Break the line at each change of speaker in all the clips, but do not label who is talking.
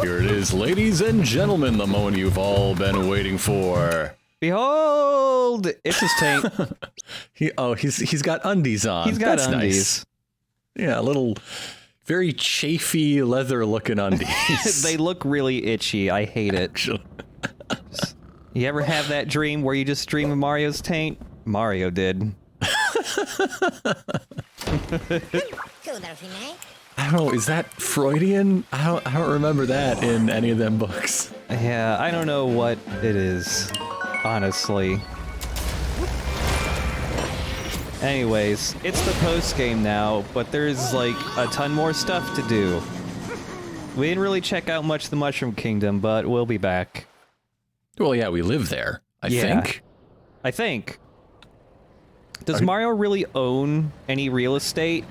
Here it is, ladies and gentlemen, the moment you've all been waiting for.
Behold! It's his taint.
He's got undies on.
He's got
That's
undies.
Nice. Yeah, a little very chafy leather-looking undies.
They look really itchy. I hate it.
Actually.
You ever have that dream where you just dream of Mario's taint? Mario did.
I don't know, is that Freudian? I don't remember that in any of them books.
Yeah, I don't know what it is, honestly. Anyways, it's the post-game now, but there's, like, a ton more stuff to do. We didn't really check out much of the Mushroom Kingdom, but we'll be back.
Well, yeah, we live there, I think.
I think. Does Mario really own any real estate?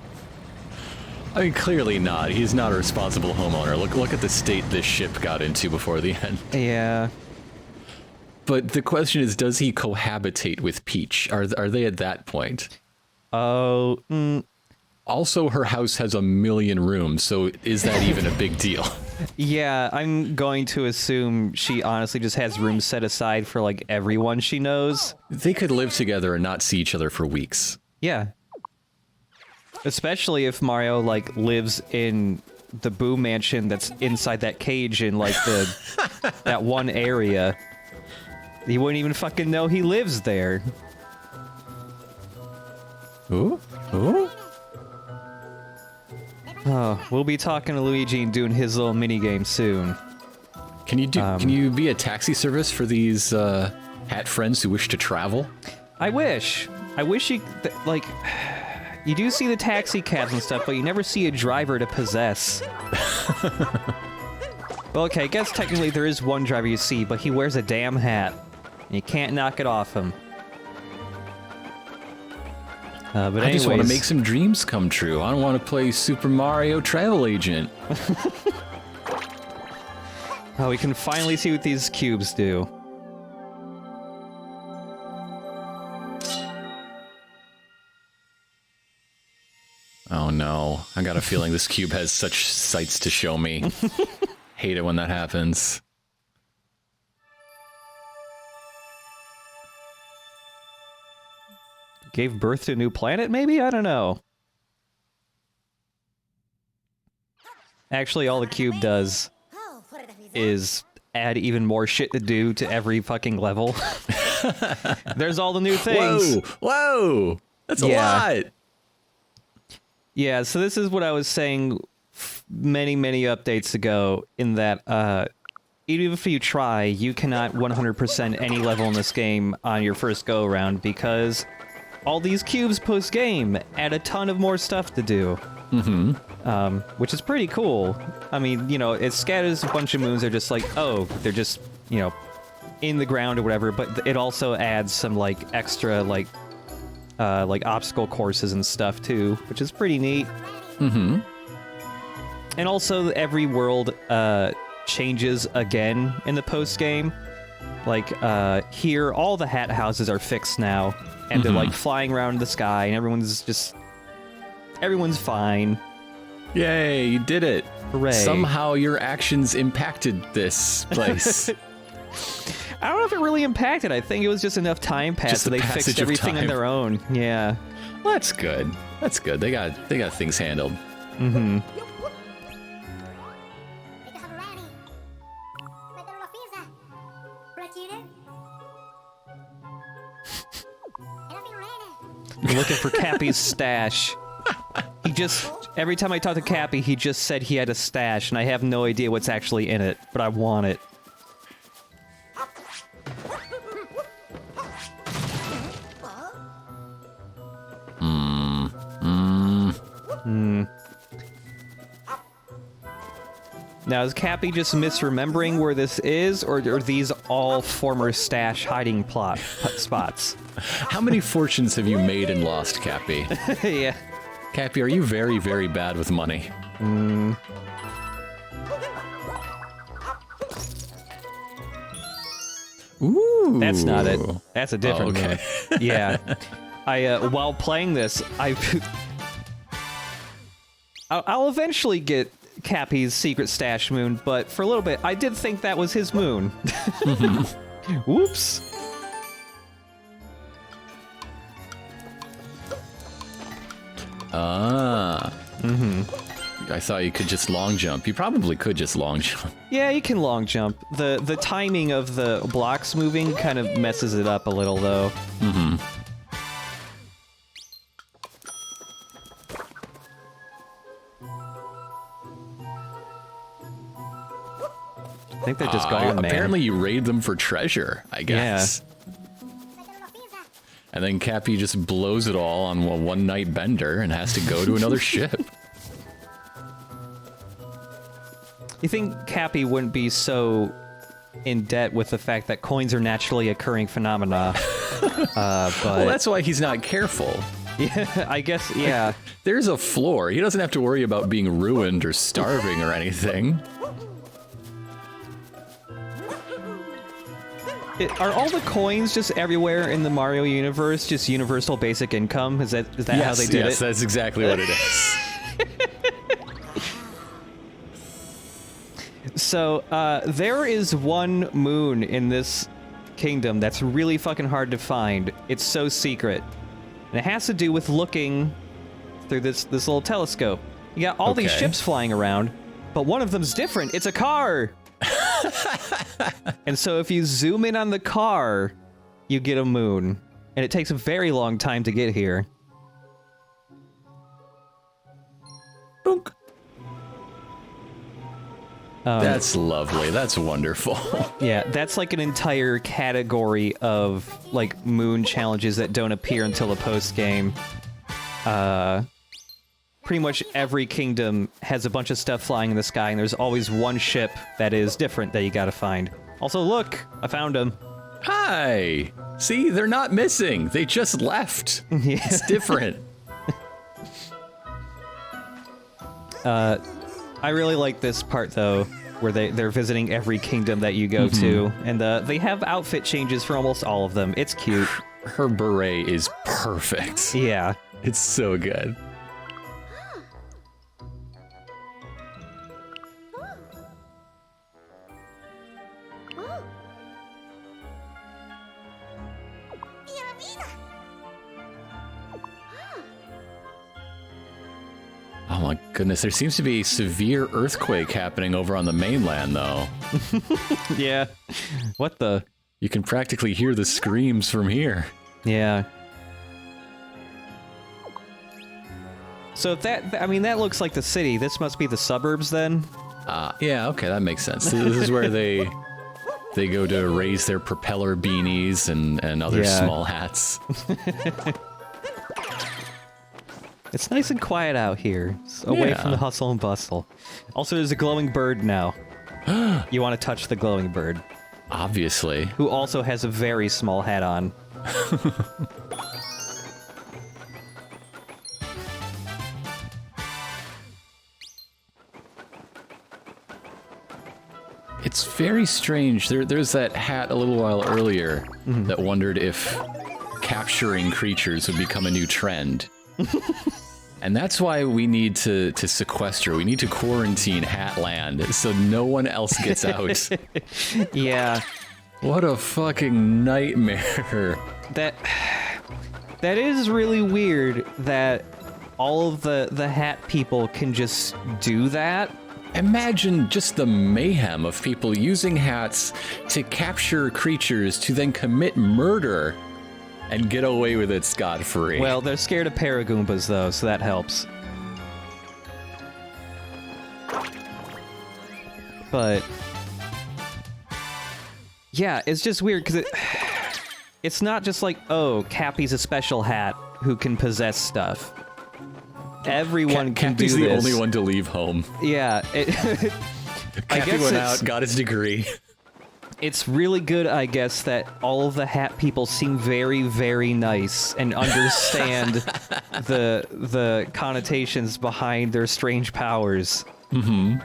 I mean, clearly not. He's not a responsible homeowner. Look at the state this ship got into before the end.
Yeah.
But the question is, does he cohabitate with Peach? Are they at that point?
Oh.
Also, her house has 1 million rooms, so is that even a big deal?
Yeah, I'm going to assume she honestly just has rooms set aside for, like, everyone she knows.
They could live together and not see each other for weeks.
Yeah. Especially if Mario, like, lives in the Boo Mansion that's inside that cage in, like, that one area. You wouldn't even fucking know he lives there.
Ooh? Ooh?
Oh, we'll be talking to Luigi and doing his little minigame soon.
Can you be a taxi service for these hat friends who wish to travel?
I wish you, like, you do see the taxi cabs and stuff, but you never see a driver to possess. Well, okay, I guess technically there is one driver you see, but he wears a damn hat. And you can't knock it off him. But
I just want to make some dreams come true. I don't want to play Super Mario Travel Agent.
Oh, we can finally see what these cubes do.
Oh no, I got a feeling this cube has such sights to show me. Hate it when that happens.
Gave birth to a new planet, maybe? I don't know. Actually, all the cube does is add even more shit to do to every fucking level. There's all the new things.
Whoa! Whoa! That's a lot!
Yeah, so this is what I was saying many, many updates ago, in that even if you try, you cannot 100% any level in this game on your first go-around, because all these cubes post-game add a ton of more stuff to do. Mm-hmm. Which is pretty cool. I mean, you know, it scatters a bunch of moons. They're just like, oh, they're just, you know, in the ground or whatever, but it also adds some, like, extra, like obstacle courses and stuff, too, which is pretty neat.
Mm-hmm.
And also, every world changes again in the post-game. Like, here, all the hat houses are fixed now, and they're, like, flying around in the sky, and everyone's fine.
Yay, you did it.
Hooray.
Somehow your actions impacted this place.
I don't know if it really impacted. I think it was just enough time passed
Just
so
the
they
passage
fixed
of
everything on
time.
their own. Yeah.
Well, that's good. That's good. They got things handled.
Mm-hmm. You're looking for Cappy's stash. He just, every time I talk to Cappy, he just said he had a stash, and I have no idea what's actually in it, but I want it. Now, is Cappy just misremembering where this is, or are these all former stash hiding spots?
How many fortunes have you made and lost, Cappy?
Yeah.
Cappy, are you very, very bad with money? Ooh.
That's not it. That's a different
okay.
one. Yeah. While playing this, I'll eventually get Cappy's secret stash moon, but for a little bit, I did think that was his moon. Whoops.
Ah. I thought you could just long jump. You probably could just long jump.
Yeah, you can long jump. The timing of the blocks moving kind of messes it up a little, though. I think they're just gone, man.
Apparently you raid them for treasure, I guess. Yeah. And then Cappy just blows it all on a one-night bender and has to go to another ship.
You think Cappy wouldn't be so in debt with the fact that coins are naturally occurring phenomena, but...
Well, that's why he's not careful.
Yeah, I guess, yeah.
There's a floor. He doesn't have to worry about being ruined or starving or anything.
Are all the coins just everywhere in the Mario universe just universal basic income? Is that how they did it?
Yes, that's exactly what it is.
So, there is one moon in this kingdom that's really fucking hard to find. It's so secret. And it has to do with looking through this little telescope. You got all these ships flying around, but one of them's different. It's a car! And so if you zoom in on the car, you get a moon. And it takes a very long time to get here.
Boonk. That's lovely. That's wonderful.
Yeah, that's like an entire category of, like, moon challenges that don't appear until the post-game. Pretty much every kingdom has a bunch of stuff flying in the sky, and there's always one ship that is different that you gotta find. Also, look! I found him.
Hi! See, they're not missing. They just left.
Yeah.
It's different.
I really like this part, though, where they're visiting every kingdom that you go to, and they have outfit changes for almost all of them. It's cute.
Her beret is perfect.
Yeah.
It's so good. Oh my goodness, there seems to be a severe earthquake happening over on the mainland, though.
Yeah. What the?
You can practically hear the screams from here.
Yeah. So if that looks like the city. This must be the suburbs, then?
Yeah, okay, that makes sense. This is where they go to raise their propeller beanies and other small hats.
It's nice and quiet out here, away from the hustle and bustle. Also, there's a glowing bird now. You want to touch the glowing bird.
Obviously.
Who also has a very small hat on.
It's very strange. There's that hat a little while earlier that wondered if capturing creatures would become a new trend. And that's why we need to sequester. We need to quarantine Hatland so no one else gets out.
Yeah.
What a fucking nightmare.
That is really weird that all of the hat people can just do that.
Imagine just the mayhem of people using hats to capture creatures to then commit murder and get away with it scot-free.
Well, they're scared of Paragoombas, though, so that helps. But yeah, it's just weird because it's not just like, oh, Cappy's a special hat who can possess stuff. Everyone can do this.
Cappy's the only one to leave home.
Yeah.
Cappy went out, got his degree.
It's really good, I guess, that all of the hat people seem very, very nice and understand the connotations behind their strange powers.
Mm-hmm.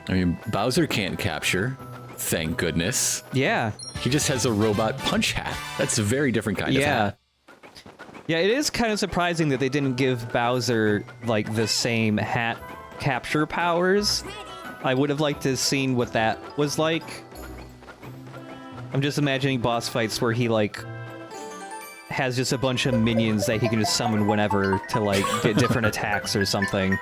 I mean, Bowser can't capture, thank goodness.
Yeah.
He just has a robot punch hat. That's a very different kind of hat.
Yeah, it is kind of surprising that they didn't give Bowser, like, the same hat capture powers. I would have liked to have seen what that was like. I'm just imagining boss fights where he, like, has just a bunch of minions that he can just summon whenever to, like, get different attacks or something.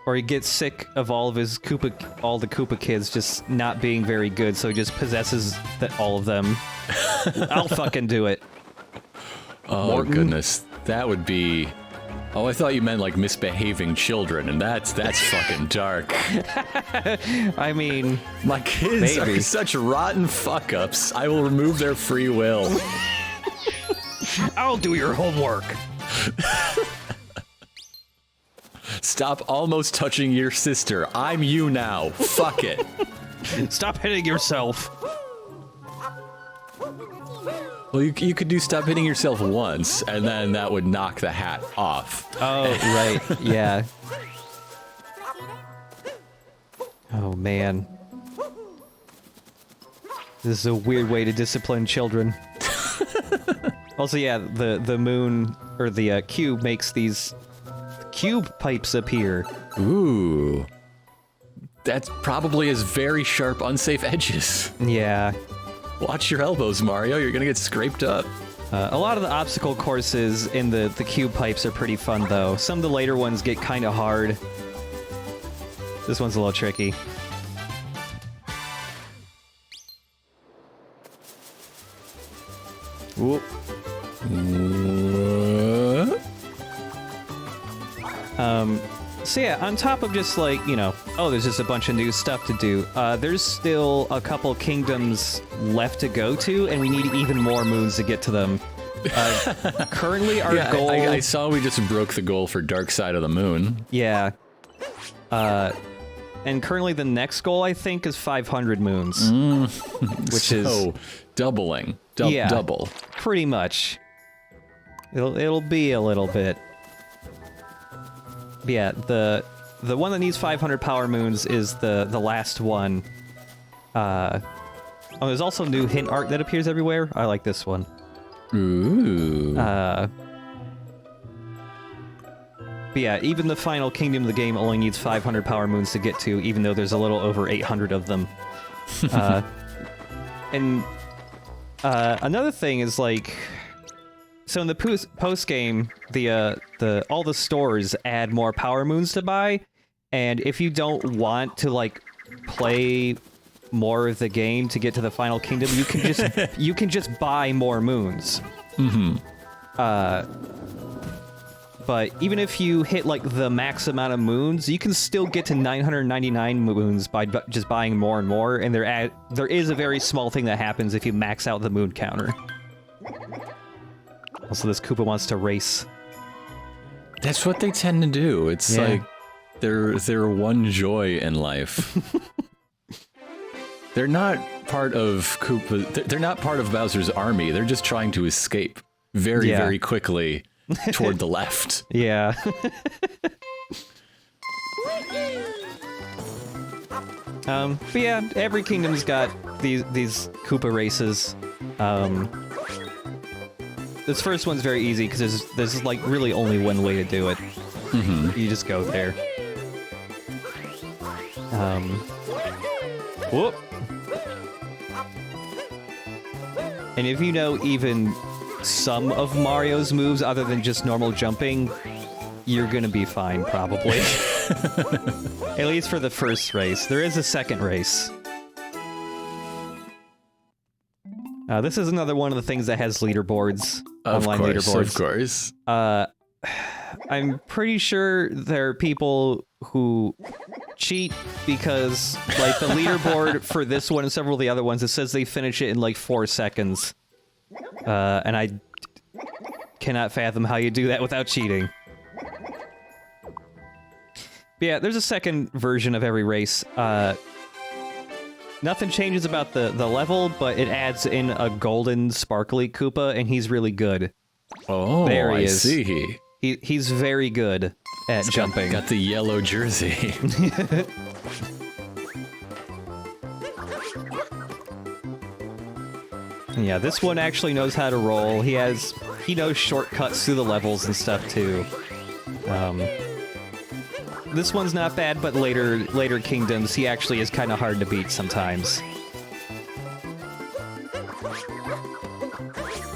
Or he gets sick of all the Koopa kids just not being very good, so he just possesses all of them. I'll fucking do it.
Oh,
Morton?
Goodness. That would be... Oh, I thought you meant, like, misbehaving children, and that's fucking dark.
I mean...
My kids
maybe.
are such rotten fuck-ups. I will remove their free will.
I'll do your homework.
Stop almost touching your sister. I'm you now. Fuck it.
Stop hitting yourself.
Well, you could do stop hitting yourself once, and then that would knock the hat off.
Oh, right. Yeah. Oh, man. This is a weird way to discipline children. Also, yeah, the moon, or the cube makes these cube pipes appear.
Ooh. That probably has very sharp, unsafe edges.
Yeah.
Watch your elbows, Mario. You're gonna get scraped up.
A lot of the obstacle courses in the cube pipes are pretty fun, though. Some of the later ones get kind of hard. This one's a little tricky. Whoop. So yeah, on top of just like, you know, oh, there's just a bunch of new stuff to do, there's still a couple kingdoms left to go to, and we need even more moons to get to them. Currently, our goal...
I saw we just broke the goal for Dark Side of the Moon.
Yeah. And currently the next goal, I think, is 500 moons. Which is...
doubling.
Yeah,
double.
Pretty much. It'll be a little bit. Yeah, the one that needs 500 power moons is the last one. Oh, there's also new hint art that appears everywhere. I like this one.
Ooh.
But yeah, even the final kingdom of the game only needs 500 power moons to get to, even though there's a little over 800 of them. And another thing is like, so in the post game, all the stores add more power moons to buy, and if you don't want to like play more of the game to get to the final kingdom, you can just buy more moons.
Mm-hmm.
But even if you hit like the max amount of moons, you can still get to 999 moons by just buying more and more. And there is a very small thing that happens if you max out the moon counter. Also, this Koopa wants to race.
That's what they tend to do. It's like their one joy in life. They're not part of Koopa. They're not part of Bowser's army. They're just trying to escape very quickly toward the left.
Yeah. But yeah, every kingdom's got these Koopa races. This first one's very easy because there's like really only one way to do it.
Mm-hmm.
You just go there. Whoop. And if you know even some of Mario's moves other than just normal jumping, you're gonna be fine, probably. At least for the first race. There is a second race. This is another one of the things that has leaderboards. Online leaderboards.
Of course.
I'm pretty sure there are people who cheat because, like, the leaderboard for this one and several of the other ones, it says they finish it in, like, 4 seconds. And I cannot fathom how you do that without cheating. But yeah, there's a second version of every race. Nothing changes about the level, but it adds in a golden sparkly Koopa, and he's really good.
Oh,
there he is.
I see.
He's very good at jumping.
Got the yellow jersey.
Yeah, this one actually knows how to roll. He knows shortcuts through the levels and stuff too. This one's not bad, but later kingdoms, he actually is kind of hard to beat sometimes.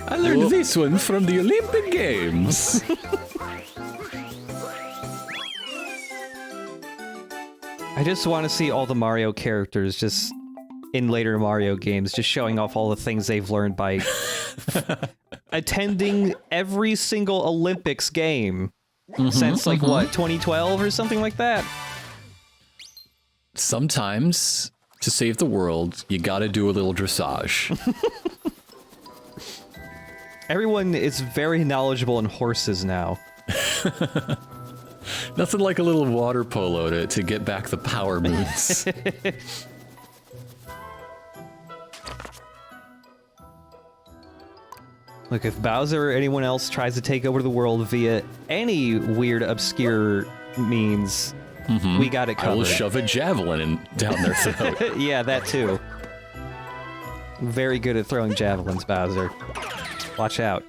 I learned this one from the Olympic Games.
I just want to see all the Mario characters just in later Mario games, just showing off all the things they've learned by attending every single Olympics game since, like, what, 2012 or something like that?
Sometimes, to save the world, you gotta do a little dressage.
Everyone is very knowledgeable in horses now.
Nothing like a little water polo to get back the power moves.
Look, if Bowser or anyone else tries to take over the world via any weird, obscure means, we got it covered.
I will shove a javelin down their throat.
Yeah, that too. Very good at throwing javelins, Bowser. Watch out.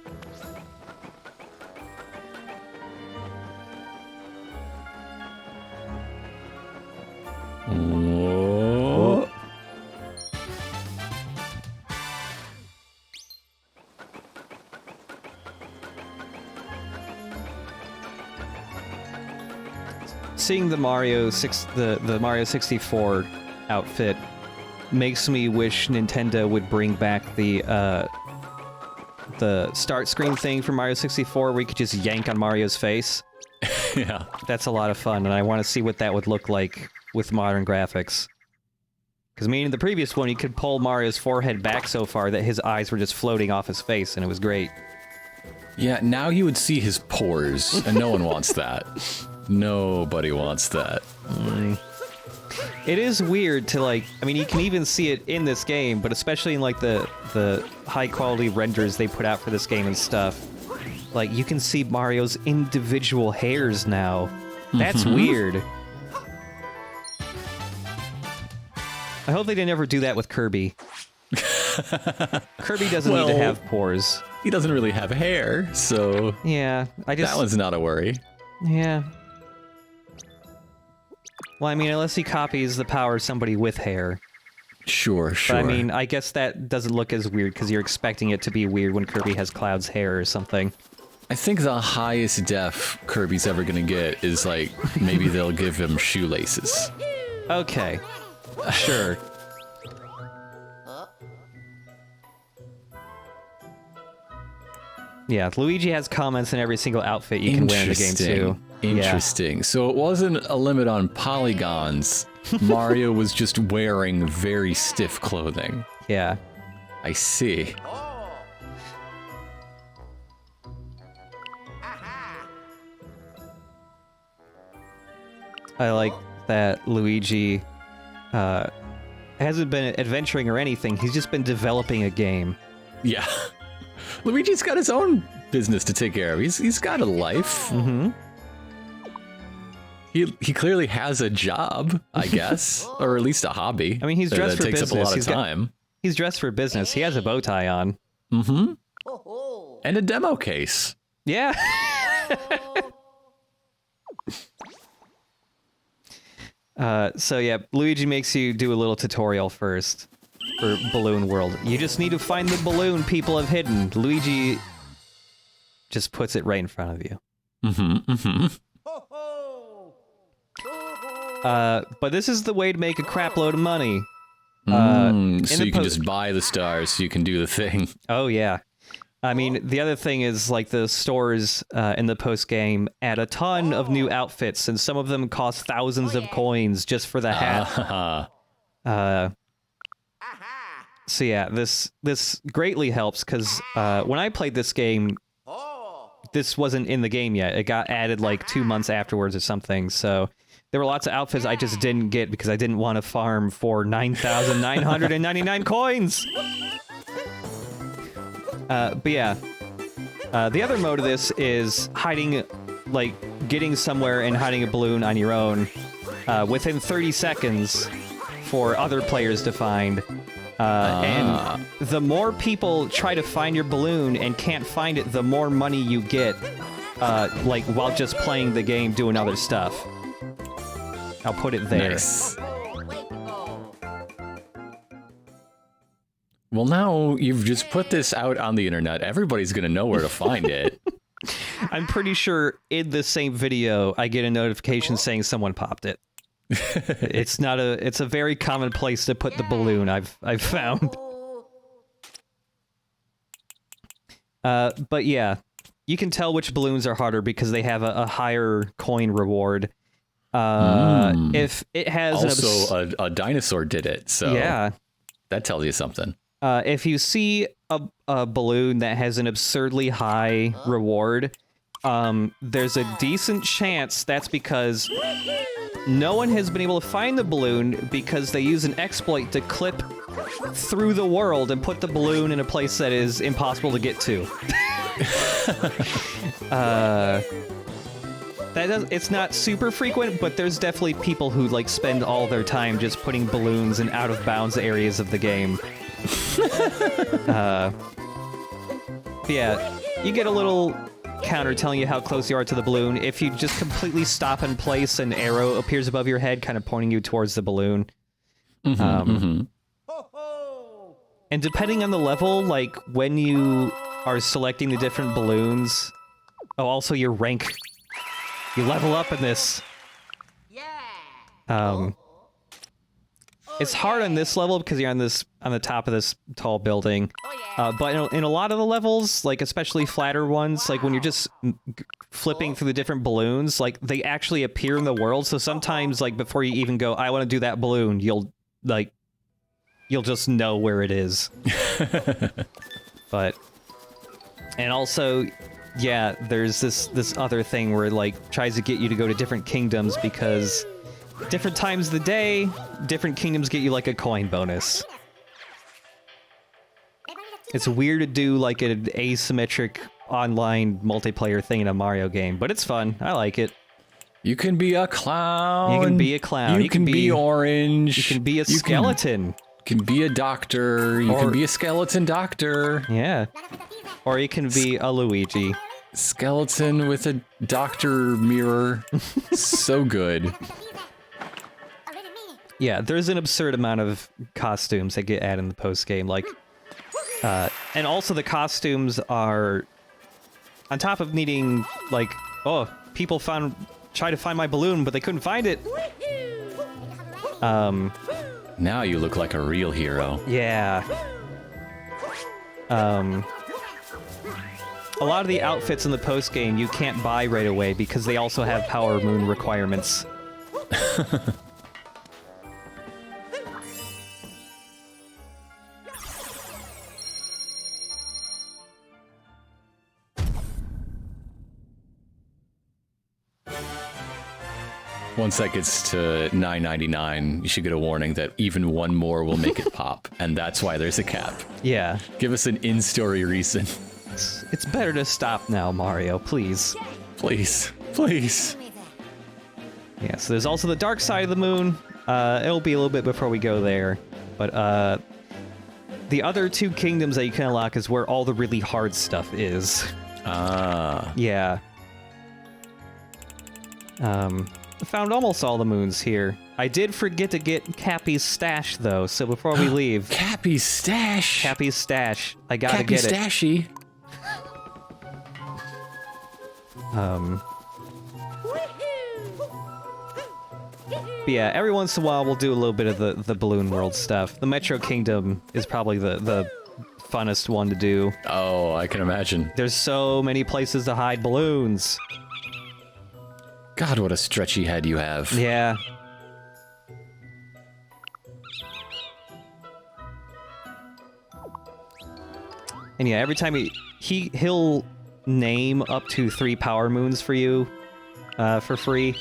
Whoa.
Seeing the Mario 64 outfit makes me wish Nintendo would bring back the start screen thing from Mario 64 where you could just yank on Mario's face.
Yeah.
That's a lot of fun, and I want to see what that would look like with modern graphics. Because, in the previous one, you could pull Mario's forehead back so far that his eyes were just floating off his face, and it was great.
Yeah, now you would see his pores, and no one wants that. Nobody wants that.
It is weird to, like, you can even see it in this game, but especially in, like, the high-quality renders they put out for this game and stuff. Like, you can see Mario's individual hairs now. That's weird. I hope they didn't ever do that with Kirby. Kirby doesn't need to have pores.
He doesn't really have hair, so...
Yeah,
that one's not a worry.
Yeah. Well, unless he copies the power of somebody with hair.
Sure.
But, I guess that doesn't look as weird, because you're expecting it to be weird when Kirby has Cloud's hair or something.
I think the highest def Kirby's ever gonna get is, like, maybe they'll give him shoelaces.
Okay. Sure. Yeah, Luigi has comments in every single outfit you can wear in the game, too.
Interesting. Yeah. So it wasn't a limit on polygons. Mario was just wearing very stiff clothing.
Yeah.
I see.
I like that Luigi hasn't been adventuring or anything. He's just been developing a game.
Yeah. Luigi's got his own business to take care of. He's got a life. He clearly has a job, I guess, or at least a hobby.
He's dressed for business.
That takes up a lot of time.
He's dressed for business. He has a bow tie on.
And a demo case.
Yeah. So yeah, Luigi makes you do a little tutorial first for Balloon World. You just need to find the balloon people have hidden. Luigi just puts it right in front of you. But this is the way to make a crap load of money.
So you can just buy the stars so you can do the thing.
Oh, yeah. The other thing is, like, the stores in the post-game add a ton of new outfits, and some of them cost thousands of coins just for the hat. So yeah, this greatly helps, because when I played this game, this wasn't in the game yet. It got added, like, 2 months afterwards or something, so... There were lots of outfits I just didn't get because I didn't want to farm for 9,999 coins! But yeah. The other mode of this is hiding, like, getting somewhere and hiding a balloon on your own within 30 seconds for other players to find. And the more people try to find your balloon and can't find it, the more money you get, like, while just playing the game, doing other stuff. I'll put it there.
Nice. Well, now you've just put this out on the internet. Everybody's going to know where to find it.
I'm pretty sure in the same video, I get a notification saying someone popped it. It's a very common place to put the balloon, I've found. But yeah, you can tell which balloons are harder because they have a higher coin reward. If it has
also a dinosaur did it, so
yeah,
that tells you something.
If you see a balloon that has an absurdly high reward, there's a decent chance that's because no one has been able to find the balloon because they use an exploit to clip through the world and put the balloon in a place that is impossible to get to. It's not super frequent, but there's definitely people who like spend all their time just putting balloons in out of bounds areas of the game. Yeah, you get a little counter telling you how close you are to the balloon. If you just completely stop in place, an arrow appears above your head, kind of pointing you towards the balloon. And depending on the level, like when you are selecting the different balloons, also your rank, you level up in this. It's hard on this level because you're on the top of this tall building. But in a lot of the levels, like especially flatter ones, like when you're just flipping through the different balloons, like they actually appear in the world. So sometimes, like before you even go, I want to do that balloon, you'll just know where it is. And also, yeah, there's this other thing where it like tries to get you to go to different kingdoms because different times of the day, different kingdoms get you like a coin bonus. It's weird to do like an asymmetric online multiplayer thing in a Mario game, but it's fun. I like it.
You can be a clown.
You can be a clown.
You can be orange.
You can be a skeleton.
You can be a doctor. You can be a skeleton doctor.
Yeah. Or you can be a Luigi.
Skeleton with a doctor mirror. So good.
Yeah, there's an absurd amount of costumes that get added in the post-game, like... and also the costumes are... On top of needing, like... Oh, people tried to find my balloon, but they couldn't find it!
Now you look like a real hero.
Yeah. A lot of the outfits in the post-game you can't buy right away because they also have Power Moon requirements.
Once that gets to $9.99, you should get a warning that even one more will make it pop, and that's why there's a cap.
Yeah.
Give us an in-story reason.
It's better to stop now, Mario, please.
Please. Please.
Yeah, so there's also the dark side of the moon. It'll be a little bit before we go there. But, the other two kingdoms that you can unlock is where all the really hard stuff is.
Ah.
Yeah. I found almost all the moons here. I did forget to get Cappy's stash, though, so before we leave...
Cappy's stash!
Cappy's stash. I gotta get it.
Stashy.
But yeah, every once in a while we'll do a little bit of the Balloon World stuff. The Metro Kingdom is probably the funnest one to do.
Oh, I can imagine.
There's so many places to hide balloons.
God, what a stretchy head you have.
Yeah. And yeah, every time he'll name up to 3 power moons for you, for free.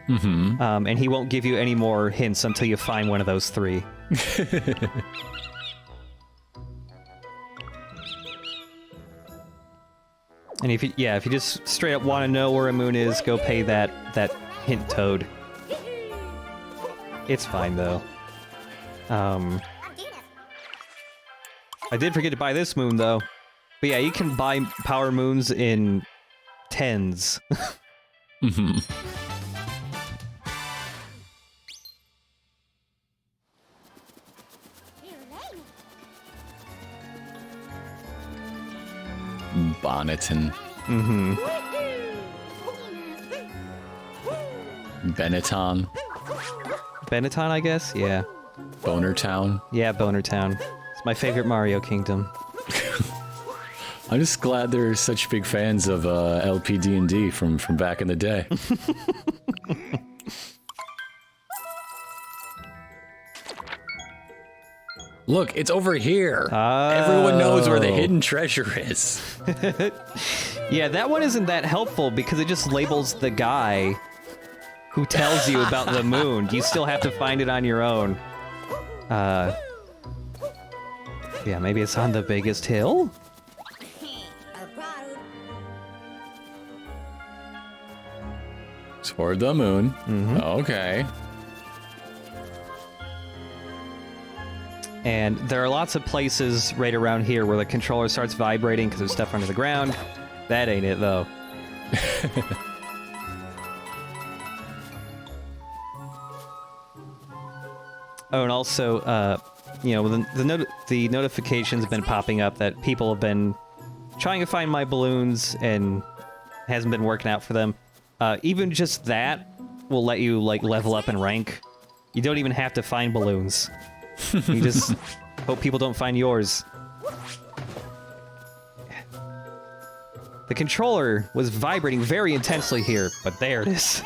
Mm-hmm.
And he won't give you any more hints until you find one of those 3. And if you just straight up want to know where a moon is, go pay that hint toad. It's fine though. I did forget to buy this moon, though. But yeah, you can buy power moons in tens.
Mm-hmm. Bonneton.
Mm-hmm.
Benetton.
Benetton, I guess? Yeah.
Boner Town.
Yeah, Boner Town. It's my favorite Mario Kingdom.
I'm just glad they're such big fans of LPD&D from back in the day. Look, it's over here.
Oh.
Everyone knows where the hidden treasure is.
Yeah, that one isn't that helpful because it just labels the guy who tells you about the moon. You still have to find it on your own. Yeah, maybe it's on the biggest hill?
Toward the moon.
Mm-hmm.
Okay.
And there are lots of places right around here where the controller starts vibrating because there's stuff under the ground. That ain't it, though. Oh, and also, you know, the notifications have been popping up that people have been trying to find my balloons and hasn't been working out for them. Even just that will let you, like, level up and rank. You don't even have to find balloons. You just hope people don't find yours. The controller was vibrating very intensely here, but there it is.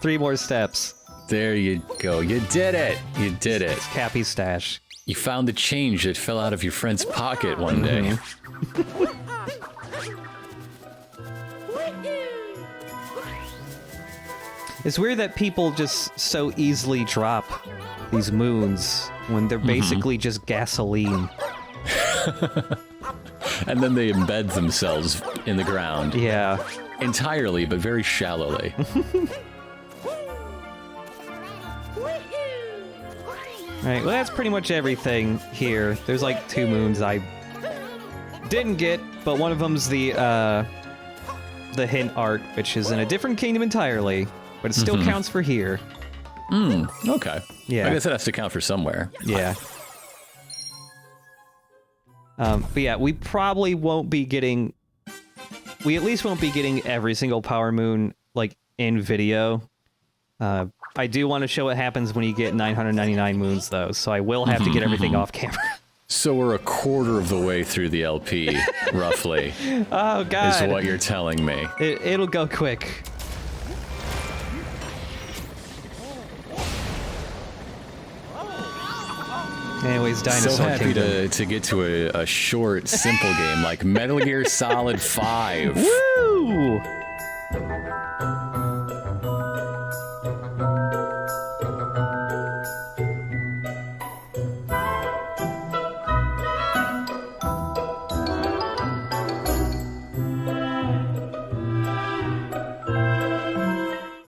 3 more steps.
There you go. You did it. You did it.
It's Cappy's stash.
You found the change that fell out of your friend's pocket one day.
It's weird that people just so easily drop these moons when they're basically just gasoline.
And then they embed themselves in the ground.
Yeah.
Entirely, but very shallowly.
Alright, well that's pretty much everything here. There's like 2 moons I didn't get, but one of them's the hint art, which is in a different kingdom entirely, but it still counts for here.
Okay.
Yeah.
I guess it has to count for somewhere.
Yeah. But yeah, we probably won't be getting... We at least won't be getting every single power moon, like, in video. I do want to show what happens when you get 999 moons, though, so I will have to get everything off camera.
So we're a quarter of the way through the LP, roughly.
Oh, God.
Is what you're telling me.
It'll go quick. Anyways, Dinosaur
So happy
Kingdom.
to get to a short, simple game like Metal Gear Solid 5.
Woo!